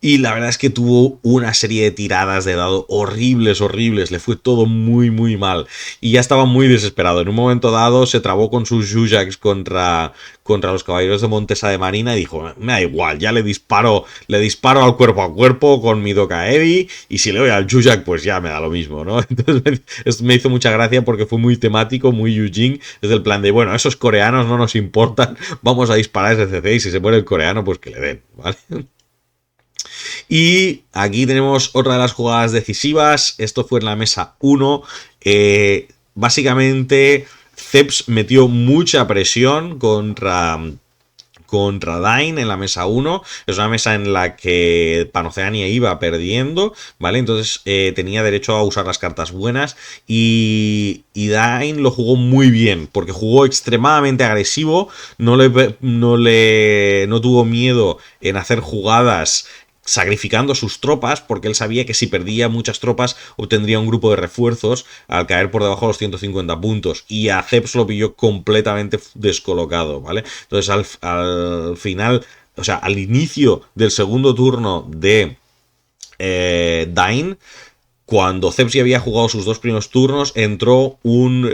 Y la verdad es que tuvo una serie de tiradas de dado horribles, le fue todo muy mal. Y ya estaba muy desesperado. En un momento dado se trabó con sus Jujaks contra los caballeros de Montesa de Marina y dijo, me da igual, ya le disparo al cuerpo a cuerpo con mi Doka Heavy, y si le doy al Jujak pues ya me da lo mismo, ¿no? Entonces me hizo mucha gracia porque fue muy temático, muy Eugene, desde el plan de, bueno, esos coreanos no nos importan, vamos a disparar ese CC y si se muere el coreano pues que le den, ¿vale? Y aquí tenemos otra de las jugadas decisivas. Esto fue en la mesa 1. Básicamente, Ceps metió mucha presión contra Dain en la mesa 1. Es una mesa en la que Panoceania iba perdiendo, ¿vale? Entonces tenía derecho a usar las cartas buenas y Dain lo jugó muy bien porque jugó extremadamente agresivo, no tuvo miedo en hacer jugadas sacrificando sus tropas, porque él sabía que si perdía muchas tropas obtendría un grupo de refuerzos al caer por debajo de los 150 puntos, y a Ceps lo pilló completamente descolocado, ¿vale? Entonces al final, o sea, al inicio del segundo turno de Dain, cuando Ceps ya había jugado sus 2 primeros turnos, entró un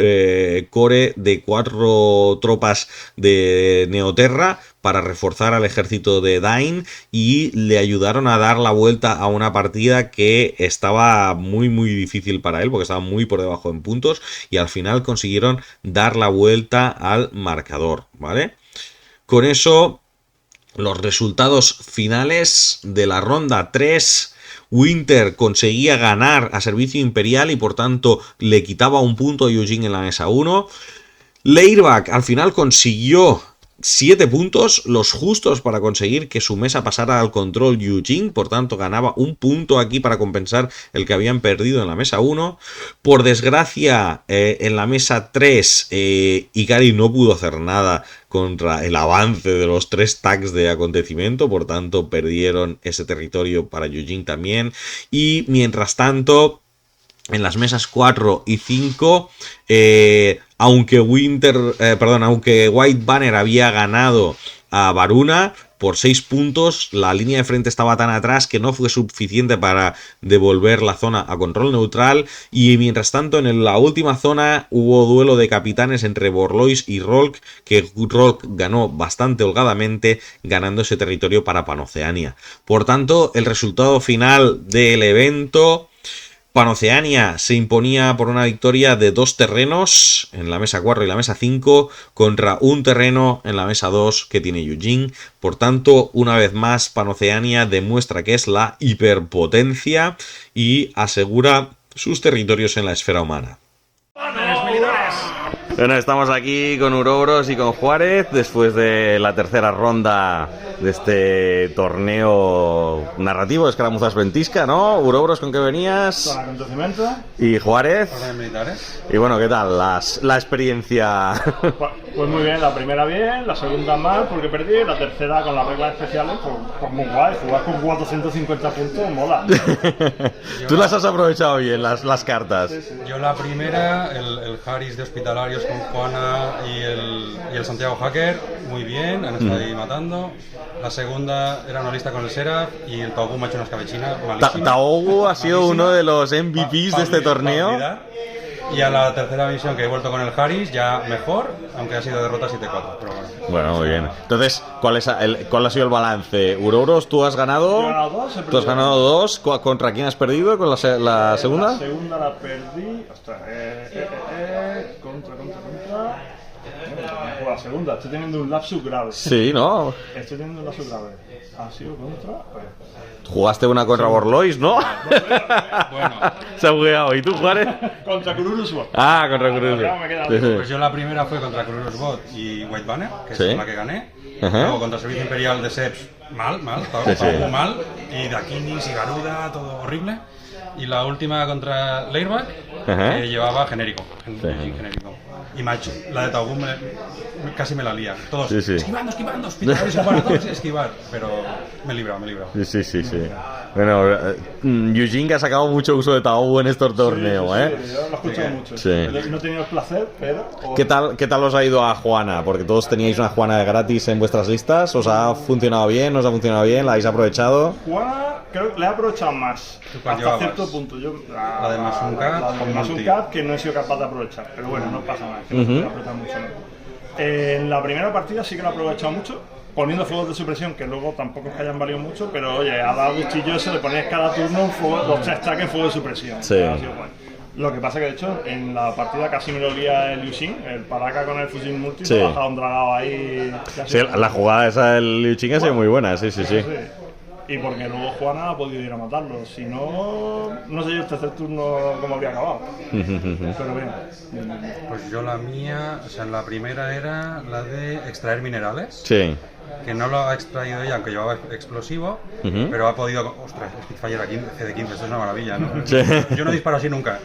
core de 4 tropas de Neoterra para reforzar al ejército de Dain y le ayudaron a dar la vuelta a una partida que estaba muy muy difícil para él porque estaba muy por debajo en puntos y al final consiguieron dar la vuelta al marcador, ¿vale? Con eso, los resultados finales de la ronda 3... Winter conseguía ganar a servicio imperial y por tanto le quitaba un punto a Eugene en la mesa 1. Leirbach al final consiguió 7 puntos, los justos para conseguir que su mesa pasara al control Eugene, por tanto ganaba un punto aquí para compensar el que habían perdido en la mesa 1. Por desgracia, en la mesa 3, Ikari no pudo hacer nada contra el avance de los 3 tags de acontecimiento, por tanto perdieron ese territorio para Eugene también. Y mientras tanto, en las mesas 4 y 5, aunque White Banner había ganado a Varuna por 6 puntos, la línea de frente estaba tan atrás que no fue suficiente para devolver la zona a control neutral. Y mientras tanto, en la última zona hubo duelo de capitanes entre Borlois y Rolk, que Rolk ganó bastante holgadamente, ganando ese territorio para Panoceania. Por tanto, el resultado final del evento: Panoceania se imponía por una victoria de 2 terrenos en la mesa 4 y la mesa 5 contra un terreno en la mesa 2 que tiene Eugene. Por tanto, una vez más, Panoceania demuestra que es la hiperpotencia y asegura sus territorios en la esfera humana. Bueno, estamos aquí con Uroboros y con Juárez después de la tercera ronda de este torneo narrativo de escaramuzas ventisca, ¿no? Uroboros, ¿con qué venías? Con acontecimiento. Y Juárez. Militares. Y bueno, ¿qué tal la experiencia? Pues muy bien, la primera bien, la segunda mal porque perdí, la tercera con las reglas especiales, pues muy guay. Jugar con 450 puntos mola. Tú las has aprovechado bien, las cartas. Sí, sí. Yo la primera, el Harris de Hospitalarios con Juana y el Santiago Hacker, muy bien, han estado ahí matando. La segunda era una lista con el Seraph y el Taogu me ha hecho una escabechina malísima. Taogu ha sido uno de los MVPs de este torneo. Y a la tercera misión que he vuelto con el Harris, ya mejor, aunque ha sido derrota 7-4, pero bueno. Bueno, muy bien. Entonces, ¿cuál ha sido el balance? Uroboros, ¿tú has ganado? Yo he ganado 2, ¿Tú has ganado 2? ¿Contra quién has perdido? ¿Con la segunda? La segunda la perdí. Ostras, contra. La segunda, estoy teniendo un lapsus grave. Sí, ¿no? Estoy teniendo un lapsus grave. Ha sido contra. Jugaste una contra Borlois, ¿no? Bueno. Se ha bugueado. ¿Y tú, Juárez? Contra Kururusbot. Ah, contra Cruz. Pues yo la primera fue contra Kururusbot y White Banner, que Sí. es la que gané. Ajá. Luego contra el Servicio Imperial de Seps, mal, Sí, sí. todo mal. Y Dakinis y Garuda, todo horrible. Y la última contra Leirbach, Ajá. que llevaba genérico. Sí. Genérico. Y macho, la de Taogu casi me la lía. Todos Sí, sí. esquivando, hospitales y Juana, todos esquivar. Pero me he librado. Sí. Bueno, Eugene ha sacado mucho uso de Taogu en estos torneos, Sí, ¿eh? yo lo he escuchado mucho. Sí. No he tenido el placer, pero... ¿Qué tal os ha ido a Juana? Porque todos teníais una Juana de gratis en vuestras listas. ¿Os ha funcionado bien? ¿No os ha funcionado bien? ¿La habéis aprovechado? Juana, creo que le he aprovechado más. ¿Tú cuál Hasta llevabas? cierto punto. Yo, La de Masun Cat La de con Masun multi. Cat, que no he sido capaz de aprovechar. Pero bueno, no pasa nada. Que no estoy apretando mucho, ¿no? En la primera partida sí que lo he aprovechado mucho, poniendo fuegos de supresión, que luego tampoco es que hayan valido mucho, pero oye, ha dado gustillo eso de poner cada turno los 3 stacks en fuego de supresión. Sí. Ha sido guay. Lo que pasa que de hecho en la partida casi me lo lía el Yushin, el Paraka con el fusil múltiple, Sí. bajaba un dragado ahí. Sí, la jugada esa del Liu ha sido muy buena, sí. Y porque luego Juana ha podido ir a matarlo, si no, no sé yo el tercer turno cómo habría acabado. Pero bien. Pues yo la mía, o sea, la primera era la de extraer minerales. Sí. Que no lo ha extraído ella, aunque llevaba explosivo, pero ha podido... Ostras, Spitfire aquí, CD15, esto es una maravilla, ¿no? Sí. Yo no disparo así nunca.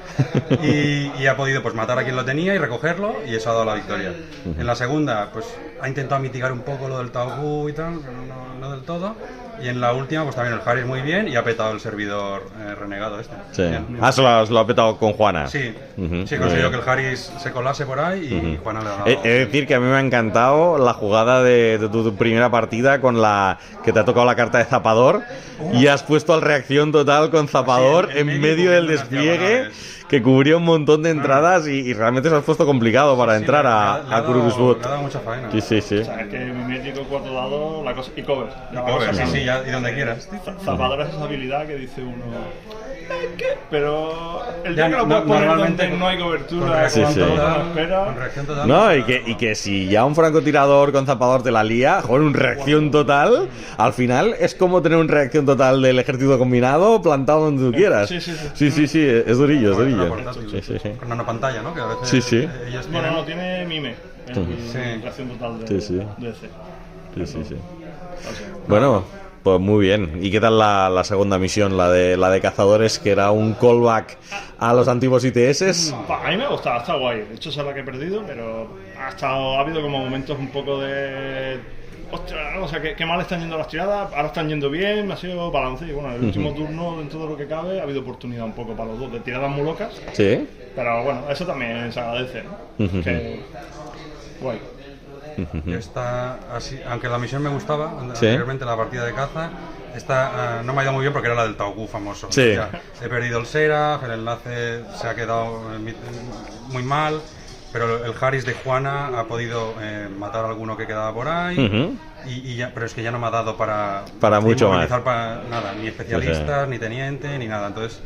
Y ha podido pues matar a quien lo tenía y recogerlo, y eso ha dado la victoria. En la segunda, pues ha intentado mitigar un poco lo del Taogu y tal, pero no del todo. Y en la última, pues también el Harris muy bien, y ha petado el servidor renegado este. Sí. Bien. Ah, se lo ha petado con Juana. Sí, Ujú, sí, muy consiguió bien. que el Harris se colase por ahí y Juana le ha dado... He de decir que a mí me ha encantado la jugada de tu primera partida con la que te ha tocado la carta de Zapador y has puesto al reacción total con Zapador Sí, en medio del cubriendo las despliegue. diagonales. que cubría un montón de entradas y realmente se has puesto complicado para entrar a Kurugusbot. Le ha dado mucha faena. Sí, sí, sí. O sea, es que mimético, 4 dados, la cosa. Y cover. Y cover, sí, ya, y donde quieras. Zapadora es esa habilidad que dice uno. Pero el Ya día que lo puedes poner normalmente donde no hay con cobertura, reacción Sí, sí. cuando total, no espera. con reacción total. No, y que si ya un francotirador con zapador te la lía, joder, un reacción total, al final es como tener un reacción total del ejército combinado plantado donde tú quieras. Sí, sí, sí. Sí, es durillo, es Una durillo. portátil. Sí, sí, sí. Con nanopantalla, ¿no? Que a veces Sí, sí. ellos Bueno, tienen. no, tiene mime. En reacción total de Sí, sí. DC. Sí. O sea, Bueno, pues muy bien. ¿Y qué tal la segunda misión, la de cazadores, que era un callback a los antiguos ITS? a mí me ha gustado, está guay. De hecho, es la que he perdido, pero ha habido como momentos un poco de. Ostras, o sea, que mal están yendo las tiradas, ahora están yendo bien, ha sido balance. Y bueno, el último turno, dentro de lo que cabe, ha habido oportunidad un poco para los dos de tiradas muy locas. Sí. Pero bueno, eso también se agradece, ¿no? Que. Guay. Está así, aunque la misión me gustaba, Sí. anteriormente la partida de caza, esta no me ha ido muy bien porque era la del Taugu famoso. Sí. O sea, he perdido el Seraph, el enlace se ha quedado muy mal, pero el Haris de Juana ha podido matar a alguno que quedaba por ahí. Y ya, pero es que ya no me ha dado para mucho más. movilizar para nada, ni especialistas, ni teniente, ni nada. Entonces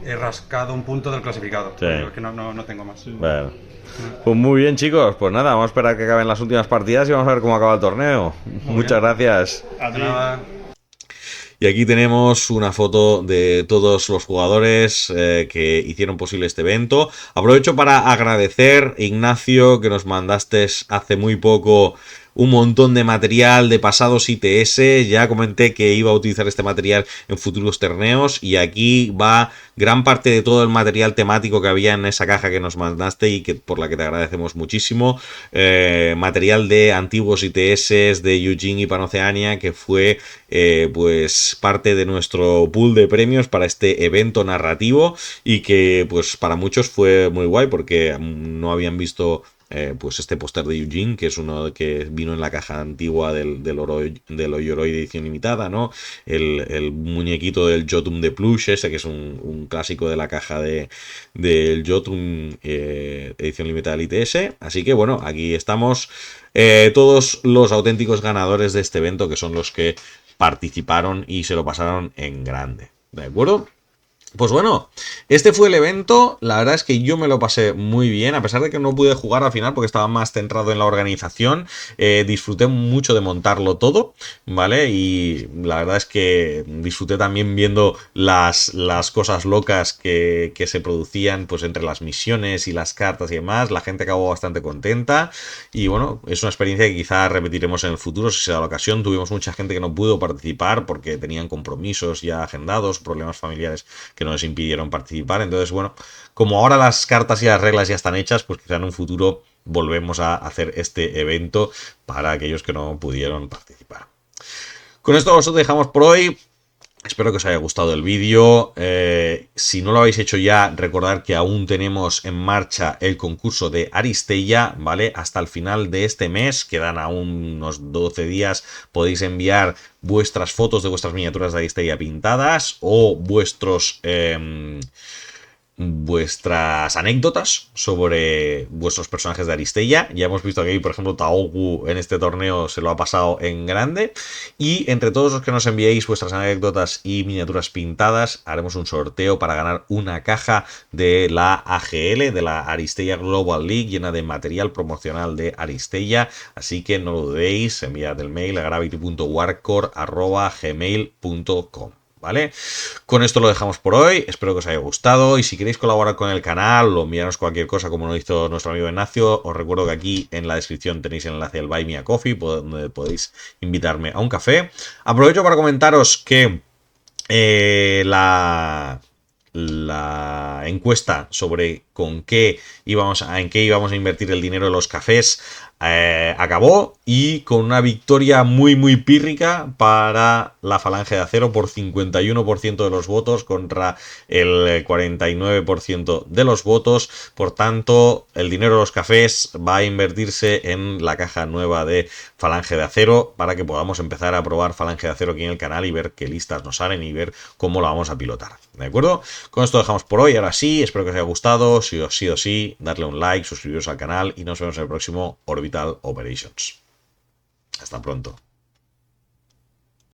he rascado un punto del clasificado. Sí. Es que no tengo más. Bueno. Pues muy bien, chicos. Pues nada, vamos a esperar que acaben las últimas partidas y vamos a ver cómo acaba el torneo. Muchas gracias. A ti. Nada. Y aquí tenemos una foto de todos los jugadores que hicieron posible este evento. Aprovecho para agradecer, Ignacio, que nos mandaste hace muy poco un montón de material de pasados ITS. Ya comenté que iba a utilizar este material en futuros torneos y aquí va gran parte de todo el material temático que había en esa caja que nos mandaste y que por la que te agradecemos muchísimo. Material de antiguos ITS de Eugene y Panoceania, que fue pues parte de nuestro pool de premios para este evento narrativo y que pues para muchos fue muy guay porque no habían visto pues este póster de Eugene, que es uno que vino en la caja antigua del Oyoroi de edición limitada, ¿no? El muñequito del Jotun de plush, ese que es un clásico de la caja del Jotun edición limitada del ITS. Así que bueno, aquí estamos todos los auténticos ganadores de este evento, que son los que participaron y se lo pasaron en grande. ¿De acuerdo? Pues bueno, este fue el evento. La verdad es que yo me lo pasé muy bien, a pesar de que no pude jugar al final porque estaba más centrado en la organización. Disfruté mucho de montarlo todo, ¿vale? Y la verdad es que disfruté también viendo las cosas locas que se producían pues entre las misiones y las cartas y demás. La gente acabó bastante contenta y bueno, es una experiencia que quizá repetiremos en el futuro si se da la ocasión. Tuvimos mucha gente que no pudo participar porque tenían compromisos ya agendados, problemas familiares que nos impidieron participar. Entonces, bueno, como ahora las cartas y las reglas ya están hechas, pues quizá en un futuro volvemos a hacer este evento para aquellos que no pudieron participar. Con esto os dejamos por hoy. Espero que os haya gustado el vídeo. Si no lo habéis hecho ya, recordad que aún tenemos en marcha el concurso de Aristella, ¿vale? Hasta el final de este mes, quedan aún unos 12 días, podéis enviar vuestras fotos de vuestras miniaturas de Aristella pintadas o vuestras anécdotas sobre vuestros personajes de Aristella. Ya hemos visto que aquí, por ejemplo, Taogu en este torneo se lo ha pasado en grande. Y entre todos los que nos enviéis vuestras anécdotas y miniaturas pintadas, haremos un sorteo para ganar una caja de la AGL, de la Aristella Global League, llena de material promocional de Aristella. Así que no lo dudéis, enviad el mail a gravity.warcore@gmail.com. ¿Vale? Con esto lo dejamos por hoy, espero que os haya gustado y si queréis colaborar con el canal o enviarnos cualquier cosa como lo hizo nuestro amigo Ignacio, os recuerdo que aquí en la descripción tenéis el enlace al Buy Me a Coffee, donde podéis invitarme a un café. Aprovecho para comentaros que la encuesta sobre en qué íbamos a invertir el dinero de los cafés acabó y con una victoria muy pírrica para la Falange de Acero por 51% de los votos contra el 49% de los votos. Por tanto, el dinero de los cafés va a invertirse en la caja nueva de Falange de Acero para que podamos empezar a probar Falange de Acero aquí en el canal y ver qué listas nos salen y ver cómo la vamos a pilotar. ¿De acuerdo? Con esto dejamos por hoy. Ahora sí, espero que os haya gustado. Si os ha sido así, darle un like, suscribiros al canal y nos vemos en el próximo Orbital Operations. Hasta pronto.